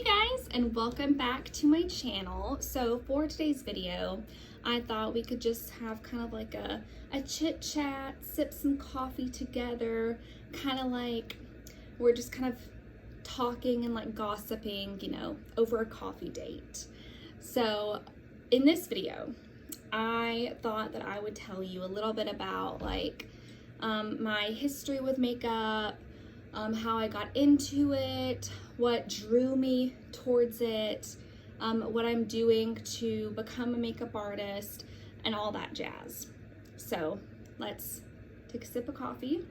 Guys, and welcome back to my channel. So for today's video, I thought we could just have kind of like a chit chat, sip some coffee together, kind of like we're just kind of talking and like gossiping, you know, over a coffee date. So in this video, I thought that I would tell you a little bit about like my history with makeup, how I got into it, what drew me towards it, what I'm doing to become a makeup artist, and all that jazz. So let's take a sip of coffee.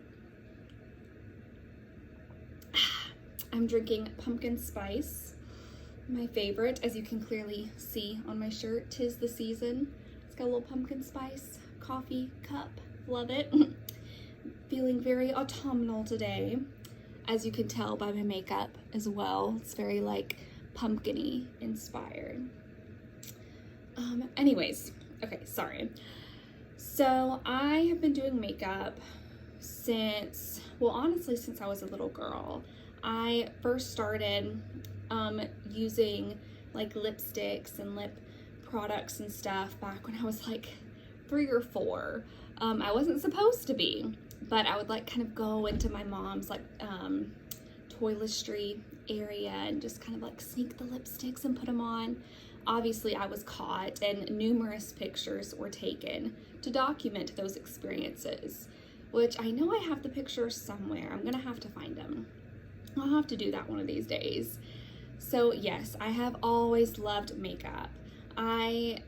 I'm drinking pumpkin spice, my favorite, as you can clearly see on my shirt. 'Tis the season. It's got a little pumpkin spice coffee cup. Love it. Feeling very autumnal today, as you can tell by my makeup as well. It's very like pumpkin-y inspired. Anyways, okay, sorry. So I have been doing makeup since, well, honestly, since I was a little girl. I first started using like lipsticks and lip products and stuff back when I was like 3 or 4. I wasn't supposed to be, but I would like kind of go into my mom's like toiletry area and just kind of like sneak the lipsticks and put them on. Obviously I was caught and numerous pictures were taken to document those experiences, which I know I have the pictures somewhere. I'm gonna have to find them. I'll have to do that one of these days. So yes, I have always loved makeup. I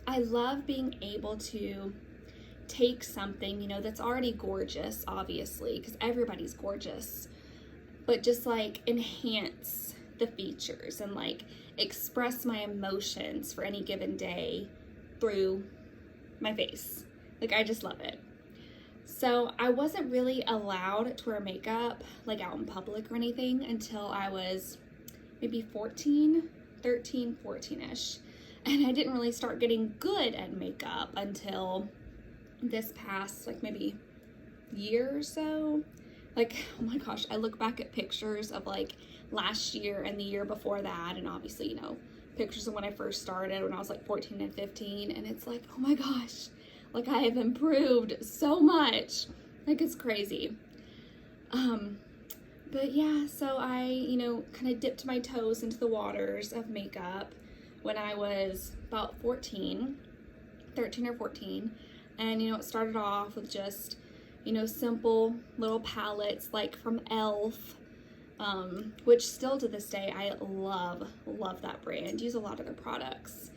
love being able to take something, you know, that's already gorgeous, obviously, because everybody's gorgeous, but just like enhance the features and like express my emotions for any given day through my face. Like, I just love it. So I wasn't really allowed to wear makeup like out in public or anything until I was maybe 13, 14-ish. And I didn't really start getting good at makeup until this past like maybe year or so. Like, oh my gosh, I look back at pictures of like last year and the year before that, and obviously, you know, pictures of when I first started when I was like 14 and 15, and it's like, oh my gosh, like I have improved so much. Like, it's crazy. But yeah, so I, you know, kind of dipped my toes into the waters of makeup when I was about 13 or 14. And, you know, it started off with just, you know, simple little palettes like from e.l.f., which still to this day, I love that brand. Use a lot of their products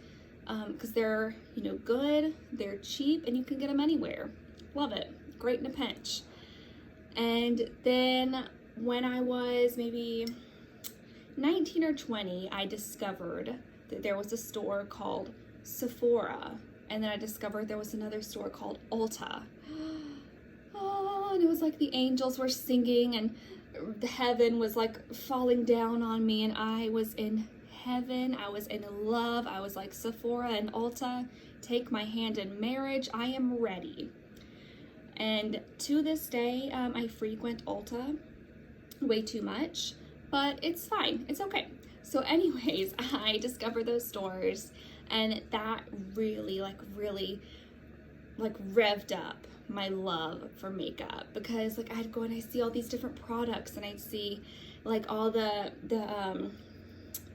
because they're, you know, good, they're cheap, and you can get them anywhere. Love it. Great in a pinch. And then when I was maybe 19 or 20, I discovered that there was a store called Sephora. And then I discovered there was another store called Ulta. Oh, and it was like the angels were singing and heaven was like falling down on me, and I was in heaven. I was in love. I was like, Sephora and Ulta, take my hand in marriage. I am ready. And to this day, I frequent Ulta way too much, but it's fine. It's okay. So anyways, I discovered those stores, and that really revved up my love for makeup, because like I'd go and I see all these different products, and I'd see like all the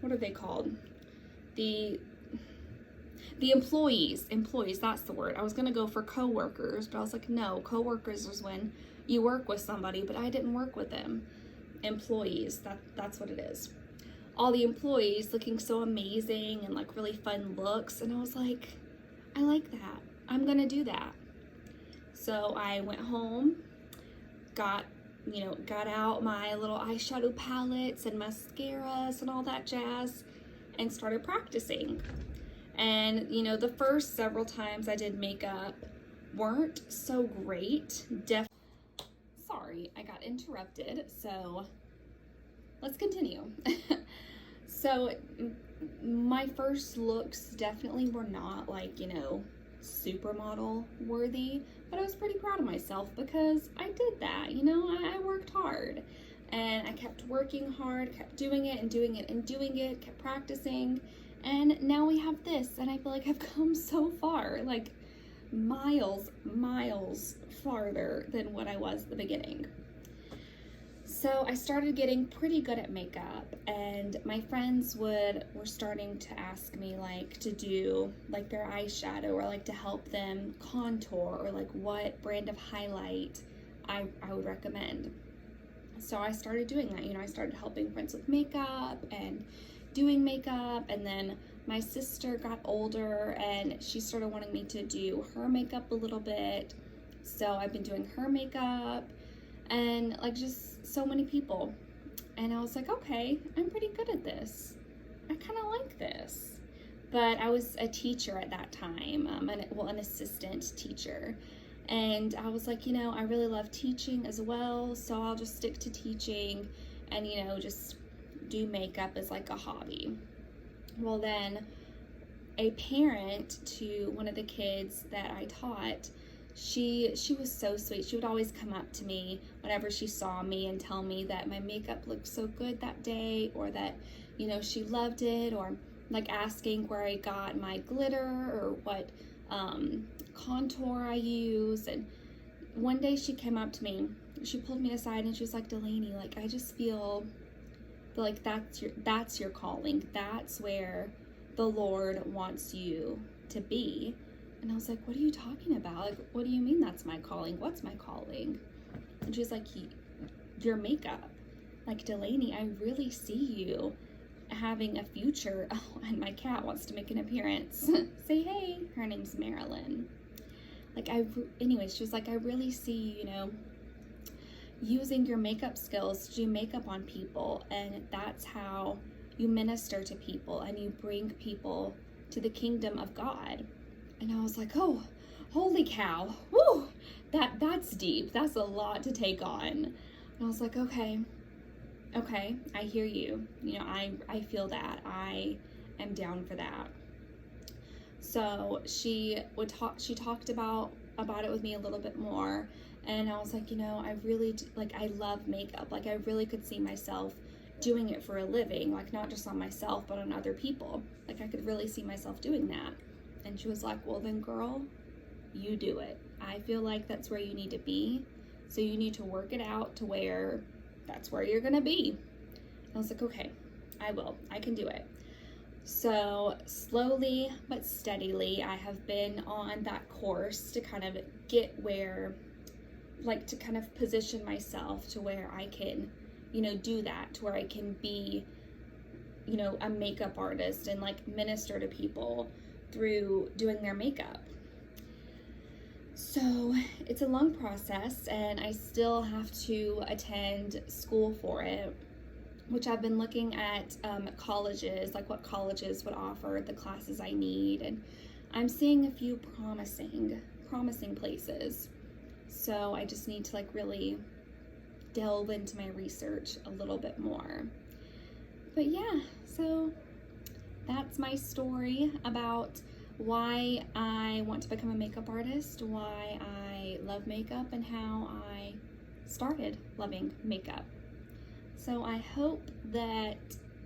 what are they called? The employees, that's the word. I was gonna go for coworkers, but I was like, no, coworkers is when you work with somebody, but I didn't work with them. Employees, that's what it is. All the employees looking so amazing and like really fun looks, and I was like, I like that. I'm gonna do that. So I went home, got out my little eyeshadow palettes and mascaras and all that jazz, and started practicing. And you know, the first several times I did makeup weren't so great. Sorry, I got interrupted, so let's continue. So my first looks definitely were not like, you know, supermodel worthy, but I was pretty proud of myself because I did that, you know, I worked hard. and I kept working hard, kept doing it and doing it and doing it, kept practicing, and now we have this, and I feel like I've come so far, like miles farther than what I was at the beginning. So I started getting pretty good at makeup, and my friends were starting to ask me like to do like their eyeshadow, or like to help them contour, or like what brand of highlight I would recommend. So I started doing that. I started helping friends with makeup and doing makeup, and then my sister got older and she started wanting me to do her makeup a little bit. So I've been doing her makeup, and like just so many people. And I was like, okay, I'm pretty good at this. I kind of like this. But I was a teacher at that time, an assistant teacher. And I was like, I really love teaching as well, so I'll just stick to teaching and, just do makeup as like a hobby. Well, then a parent to one of the kids that I taught, she was so sweet. She would always come up to me whenever she saw me and tell me that my makeup looked so good that day, or that, she loved it, or like asking where I got my glitter or what contour I use. And one day she came up to me, she pulled me aside and she was like, Delaney, like I just feel like that's your calling. That's where the Lord wants you to be. And I was like, what are you talking about? Like, what do you mean that's my calling? What's my calling? And she's like, your makeup. Like, Delaney, I really see you having a future. Oh, and my cat wants to make an appearance. Say hey. Her name's Marilyn. Like, anyways, she was like, I really see, using your makeup skills to do makeup on people, and that's how you minister to people and you bring people to the kingdom of God. And I was like, oh, holy cow. Woo, that's deep. That's a lot to take on. And I was like, okay, I hear you. I feel that. I am down for that. So she talked about it with me a little bit more, and I was like, I really I love makeup. Like, I really could see myself doing it for a living, like not just on myself but on other people. Like, I could really see myself doing that. And she was like, well then, girl, you do it. I feel like that's where you need to be, so you need to work it out to where that's where you're gonna be. I was like, okay, I will. I can do it. So slowly but steadily, I have been on that course to kind of get where, like, to kind of position myself to where I can, do that, to where I can be, a makeup artist and like minister to people through doing their makeup. So it's a long process, and I still have to attend school for it, which I've been looking at colleges, like what colleges would offer the classes I need, and I'm seeing a few promising places. So I just need to like really delve into my research a little bit more. But yeah, so that's my story about why I want to become a makeup artist, why I love makeup, and how I started loving makeup. So I hope that,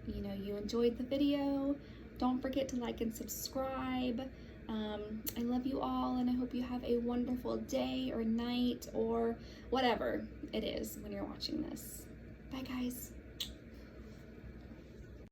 you enjoyed the video. Don't forget to like and subscribe. I love you all, and I hope you have a wonderful day or night or whatever it is when you're watching this. Bye, guys.